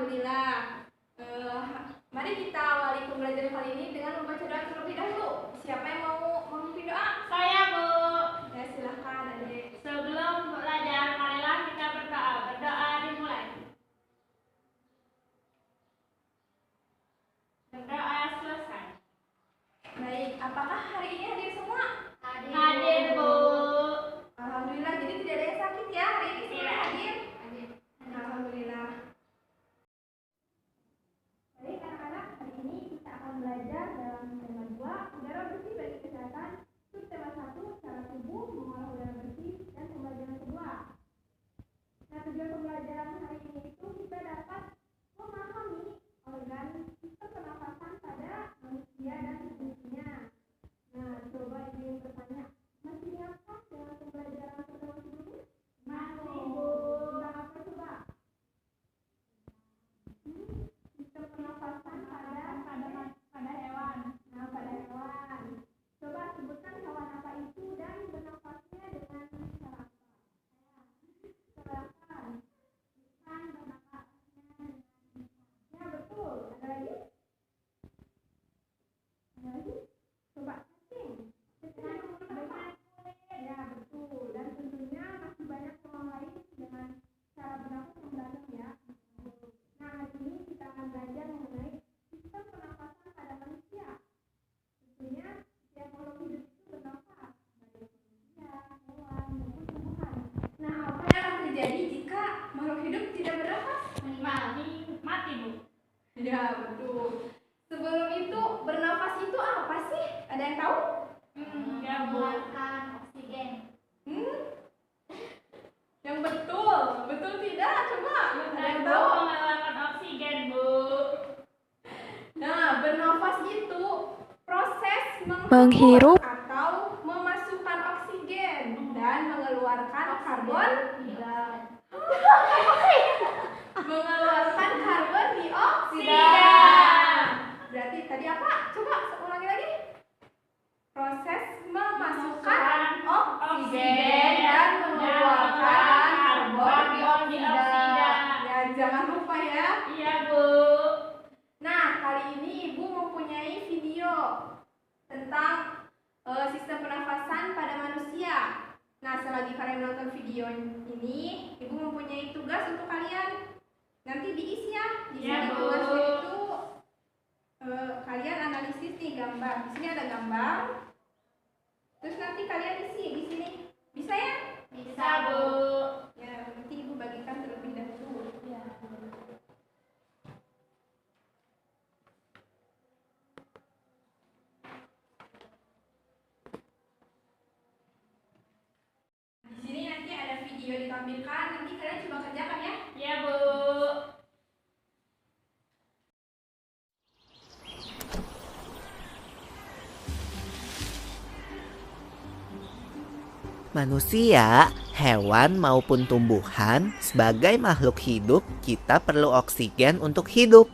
Alhamdulillah. Mari kita awali pembelajaran kali ini dengan membaca doa terlebih dahulu. Siapa yang mau memimpin doa? Saya, Bu. Ya, silahkan adik. Sebelum belajar, marilah kita berdoa. Berdoa dimulai. Berdoa selesai. Baik, apakah hari ini hadir semua? Hadir, Bu. Alhamdulillah, jadi tidak ada yang sakit ya hari ini semua Tidak. hadir? Alhamdulillah. Baik anak-anak, hari ini kita akan belajar dalam tema 2, udara bersih bagi kesehatan, subtema 1, cara tubuh mengolah udara bersih, dan pembelajaran kedua. Nah, tujuan pembelajaran hari ini itu kita dapat memahami organ sistem pernafasan pada manusia dan tubuhnya. Nah, coba ibu bertanya, masih ingatkah dengan pembelajaran pertama sebelumnya? Masih, Bu. Tentang apa coba? Sistem pernafasan pada hewan. Nah, pada hewan. Coba sebutkan hewan apa itu dan bernafasnya dengan cara apa? Silakan. Ikan bernafasnya dengan ya betul. Ada lagi? Ada lagi? Coba cacing. Cacing dengan kulit. Ya betul. Dan tentunya masih banyak hewan lain dengan cara bernafas yang beragam ya. Nah, hari ini kita akan belajar mengenai sistem pernafasan pada manusia. Tentunya setiap makhluk hidup itu bernafas, baik manusia, hewan, maupun tumbuhan. Nah, apa yang akan terjadi jika makhluk hidup tidak bernafas? Mati, Bu. Ya, betul. Sebelum itu, bernafas itu apa sih? Ada yang tahu? Ya, Bu. Oksigen. Yang betul. Betul tidak? Coba. Ada yang tahu? Mengeluarkan oksigen, Bu. Nah, bernafas itu proses Menghirup atau memasukkan oksigen dan mengeluarkan karbon dioksida. Berarti tadi apa? Coba ulangi lagi. Proses memasukkan oksigen dan mengeluarkan karbon dioksida. Ya, jangan lupa ya. Iya, Bu. Nah, kali ini Ibu mempunyai video tentang sistem pernafasan pada manusia. Nah, selagi kalian menonton video ini, Ibu mempunyai tugas untuk kalian. Nanti diisi ya. Di Ya, sini Bu. tugasnya itu kalian analisis nih gambar. Di sini ada gambar. Terus nanti kalian isi di sini. Bisa ya? Bisa, Bu. Ya, nanti Ibu bagikan terlebih dahulu. Ya. Di sini nanti ada video ditampilkan, nanti kalian coba kerjakan ya. Iya, Bu. Manusia, hewan maupun tumbuhan, sebagai makhluk hidup, kita perlu oksigen untuk hidup.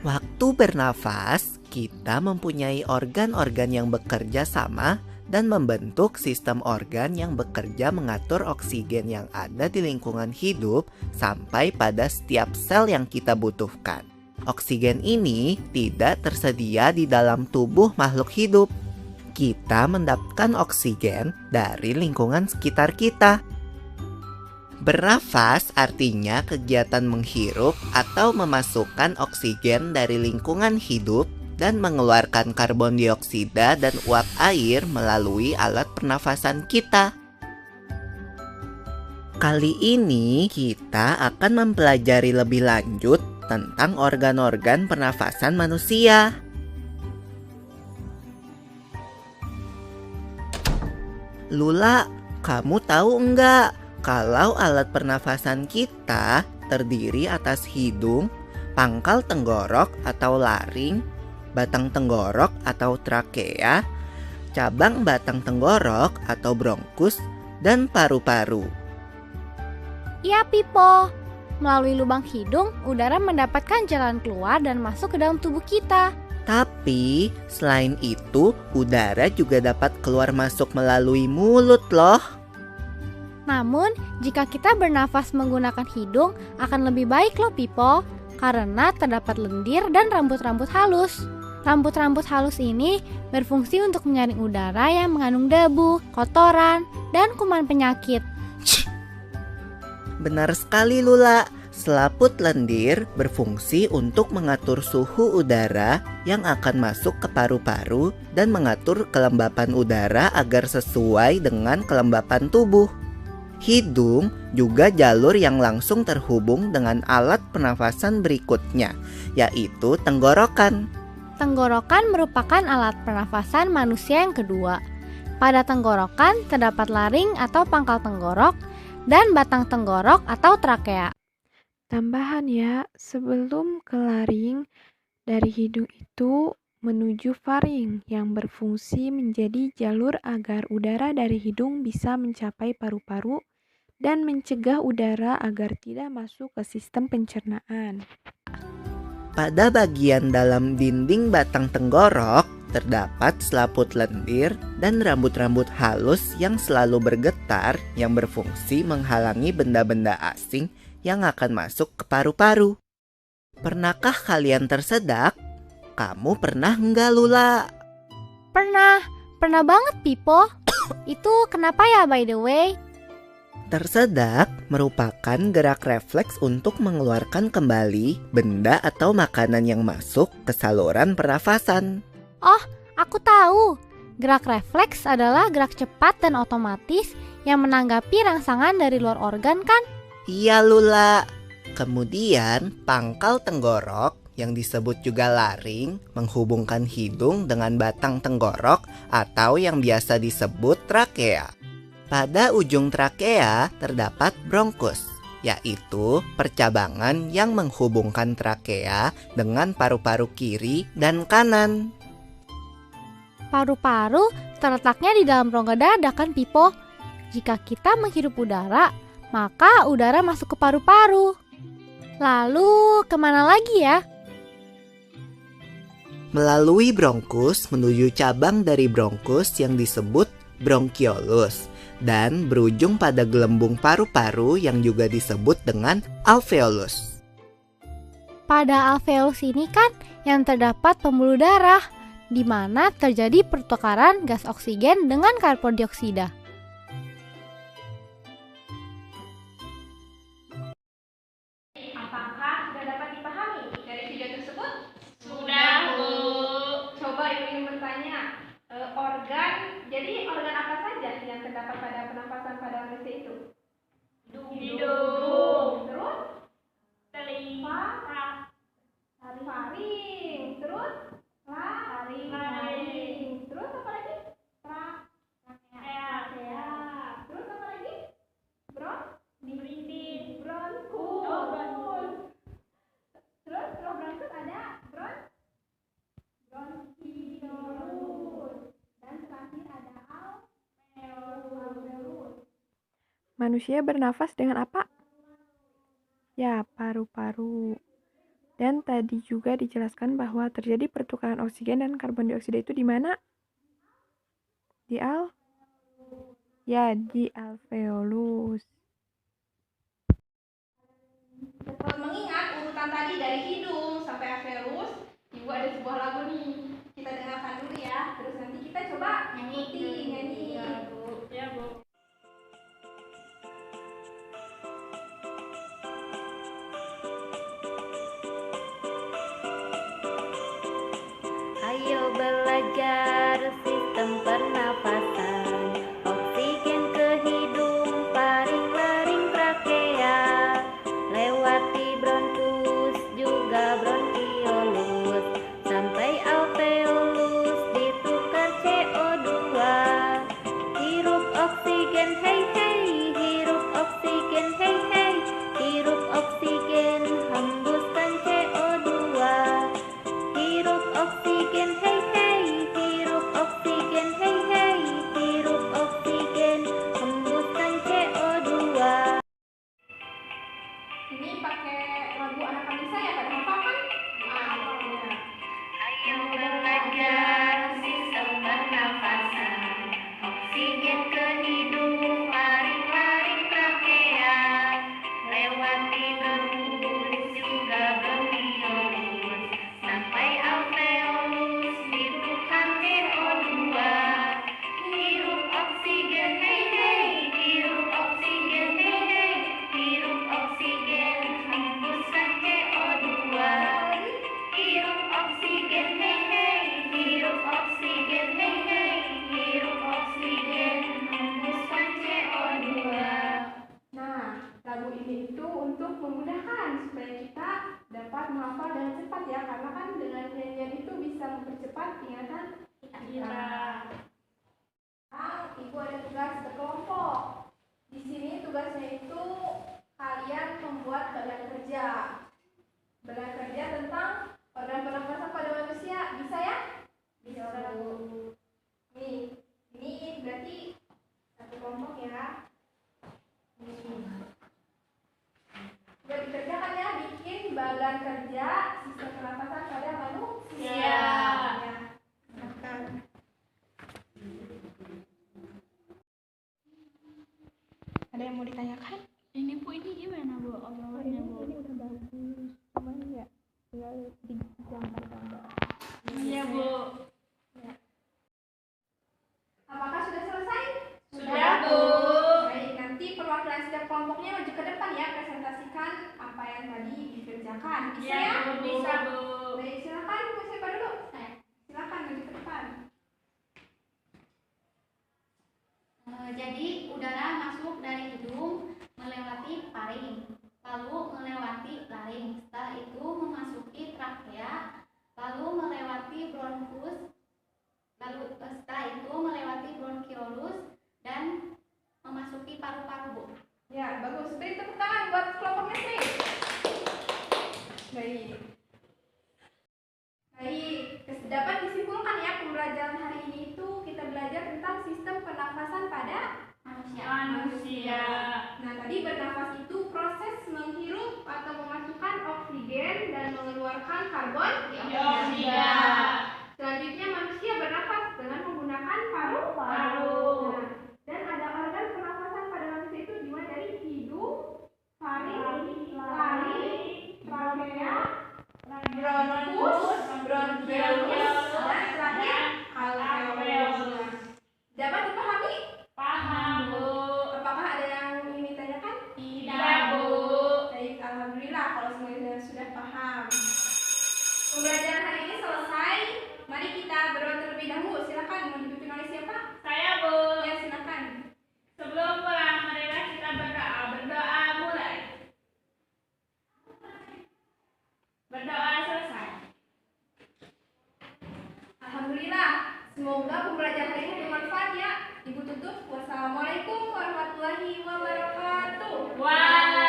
Waktu bernafas, kita mempunyai organ-organ yang bekerja sama dan membentuk sistem organ yang bekerja mengatur oksigen yang ada di lingkungan hidup sampai pada setiap sel yang kita butuhkan. Oksigen ini tidak tersedia di dalam tubuh makhluk hidup. Kita mendapatkan oksigen dari lingkungan sekitar kita. Bernafas artinya kegiatan menghirup atau memasukkan oksigen dari lingkungan hidup dan mengeluarkan karbon dioksida dan uap air melalui alat pernafasan kita. Kali ini kita akan mempelajari lebih lanjut tentang organ-organ pernafasan manusia. Lula, kamu tahu enggak kalau alat pernafasan kita terdiri atas hidung, pangkal tenggorok atau laring, batang tenggorok atau trakea, cabang batang tenggorok atau bronkus, dan paru-paru. Iya, Pipo. Melalui lubang hidung, udara mendapatkan jalan keluar dan masuk ke dalam tubuh kita. Tapi selain itu, udara juga dapat keluar masuk melalui mulut loh. Namun, jika kita bernafas menggunakan hidung akan lebih baik loh Pipo, karena terdapat lendir dan rambut-rambut halus. Rambut-rambut halus ini berfungsi untuk menyaring udara yang mengandung debu, kotoran, dan kuman penyakit. Benar sekali Lula. Selaput lendir berfungsi untuk mengatur suhu udara yang akan masuk ke paru-paru dan mengatur kelembapan udara agar sesuai dengan kelembapan tubuh. Hidung juga jalur yang langsung terhubung dengan alat pernafasan berikutnya, yaitu tenggorokan. Tenggorokan merupakan alat pernafasan manusia yang kedua. Pada tenggorokan terdapat laring atau pangkal tenggorok dan batang tenggorok atau trakea. Tambahan ya, sebelum ke laring, dari hidung itu menuju faring yang berfungsi menjadi jalur agar udara dari hidung bisa mencapai paru-paru dan mencegah udara agar tidak masuk ke sistem pencernaan. Pada bagian dalam dinding batang tenggorok terdapat selaput lendir dan rambut-rambut halus yang selalu bergetar yang berfungsi menghalangi benda-benda asing yang akan masuk ke paru-paru. Pernahkah kalian tersedak? Kamu pernah enggak Lula? Pernah banget Pipo. Itu kenapa ya by the way? Tersedak merupakan gerak refleks untuk mengeluarkan kembali benda atau makanan yang masuk ke saluran pernafasan. Oh, aku tahu. Gerak refleks adalah gerak cepat dan otomatis yang menanggapi rangsangan dari luar organ kan? Iya Lula. Kemudian pangkal tenggorok yang disebut juga laring menghubungkan hidung dengan batang tenggorok atau yang biasa disebut trakea. Pada ujung trakea terdapat bronkus, yaitu percabangan yang menghubungkan trakea dengan paru-paru kiri dan kanan. Paru-paru terletaknya di dalam rongga dada kan Pipo? Jika kita menghirup udara, maka udara masuk ke paru-paru. Lalu kemana lagi ya? Melalui bronkus menuju cabang dari bronkus yang disebut bronkiolus dan berujung pada gelembung paru-paru yang juga disebut dengan alveolus. Pada alveolus ini kan yang terdapat pembuluh darah, di mana terjadi pertukaran gas oksigen dengan karbon dioksida. Apakah sudah dapat dipahami dari video tersebut? Sudah, Bu. Coba Ibu ingin bertanya, jadi organ apa saja yang terdapat pada pernapasan pada manusia itu? Hidung. Terus? Telinga. Faring. Terus? Laring. Terus apa lagi? Trakea. Terus apa lagi? Bronkus. Bronkus. Terus setelah bronkus ada bronkiolus. Dan terakhir ada alveolus. Manusia bernafas dengan apa? Ya, paru-paru. Dan tadi juga dijelaskan bahwa terjadi pertukaran oksigen dan karbon dioksida itu di mana? Di alveolus. Dapat mengingat urutan tadi dari hidung sampai alveolus, Ibu ada sebuah lagu nih. Kita dengarkan dulu ya. Terus nanti kita coba nyanyi. Ya, Bu. Ayo belajar sistem pernafasan. Oksigen ke hidung, faring, laring, trakea. Lewati bronkus, juga bronkiolus. Sampai alveolus, ditukar CO2. Hirup oksigen, hei hei. Hirup oksigen, hei hei. Hirup oksigen, hembuskan CO2. Hirup oksigen, hei hei. Hirup oksigen, hei hei. Hirup oksigen, hembuskan CO2. Ini pakai lagu anak Kamisa ya, pada hafal kan? Ayo belajar sistem pernafasan. Oksigen ke hidung, laring, laring, bagan kerja sistem pernafasan pada manusia. Iya. Ya. Silakan. Ada yang mau ditanyakan? Ini Bu, ini gimana Bu obrolannya Bu? Ini udah bagus, cuman ya tinggal digambar-gambar. Iya Bu. Apakah sudah selesai? Sudah Bu. Baik, nanti perwakilan setiap kelompoknya maju ke depan ya, presentasikan apa yang tadi dikerjakan. Bisa Iya ya? Bu, bisa Bu. Baik, silakan Bu, siapa dulu? Silakan maju ke depan. Jadi udara masuk dari hidung melewati paring, lalu melewati laring, setelah itu memasuki trakea, lalu melewati bronkus, lalu setelah itu melewati bronkiolus dan memasuki paru-paru Bu. Ya, bagus. Beri tepuk tangan buat kelompoknya sih. Baik. Baik, dapat disimpulkan ya pembelajaran hari ini itu kita belajar tentang sistem pernafasan pada Manusia. Nah, tadi bernafas itu proses menghirup atau memasukkan oksigen dan mengeluarkan karbon Dioksida. Selanjutnya manusia bernafas dengan menggunakan paru-paru. Nah, dan ada organ pernafasan pada manusia itu dimulai dari hidung, faring, laring, trakea, bronkus, bronkiolus, dan terakhir alveolus. Dapat dipahami? Paham Bu. Apakah ada yang ingin ditanyakan? Tidak Bu. Baik, alhamdulillah kalau semuanya sudah paham. Pembelajaran hari ini selesai. Mari kita berdoa terlebih dahulu. Silakan, mau dipimpin oleh siapa? Saya Bu. Ya, silakan. Sebelum pulang, marilah kita berdoa. Berdoa mulai. Berdoa selesai. Alhamdulillah. Semoga pembelajaran hari ini bermanfaat ya. Ibu tutup. Wassalamualaikum warahmatullahi wabarakatuh. Waalaikumsalam.